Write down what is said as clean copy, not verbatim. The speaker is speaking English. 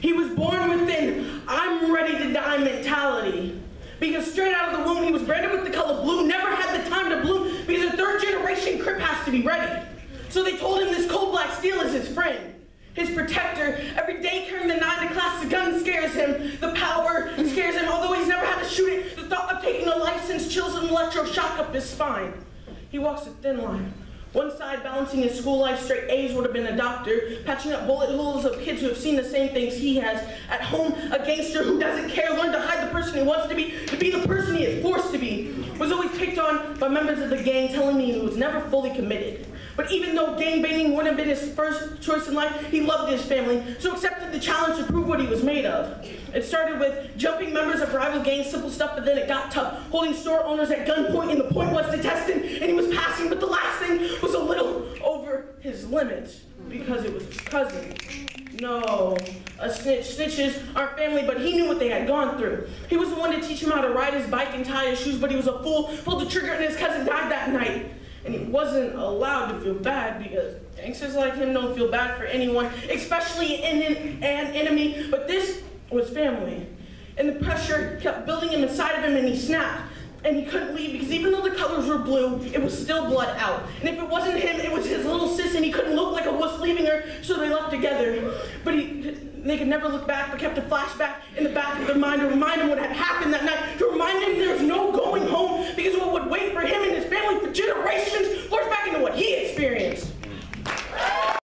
He was born with an I'm ready to die mentality. Because straight out of the womb, he was branded with the color blue, never had the time to bloom, because a third generation Crip has to be ready. So they told him this cold black steel is his friend, his protector. Every day carrying the 9 to class, the gun scares him, the power scares him, although he's never had to shoot it. The thought of taking a license chills an electroshock up his spine. He walks a thin line. One side balancing his school life, straight A's would have been a doctor, patching up bullet holes of kids who have seen the same things he has. At home, a gangster who doesn't care, learned to hide the person he wants to be the person he is forced to be. Was always picked on by members of the gang, telling me he was never fully committed. But even though gangbanging wouldn't have been his first choice in life, he loved his family, so accepted the challenge to prove what he was made of. It started with jumping members of rival gangs, simple stuff, but then it got tough. Holding store owners at gunpoint, and the point was to test him, and he was passing, but the last thing was a little over his limits, because it was his cousin. No, a snitch. Snitches aren't family, but he knew what they had gone through. He was the one to teach him how to ride his bike and tie his shoes, but he was a fool, pulled the trigger, and his cousin died that night. And he wasn't allowed to feel bad because gangsters like him don't feel bad for anyone, especially an enemy, but this was family. And the pressure kept building him inside of him, and he snapped. And he couldn't leave because even though the colors were blue, it was still blood out. And if it wasn't him, it was his little sis, and he couldn't look like a wuss leaving her, so they left together. But they could never look back, but kept a flashback in the back of their mind to remind him what had happened that night, to remind him there was no going home, because what would wait for him and his family for generations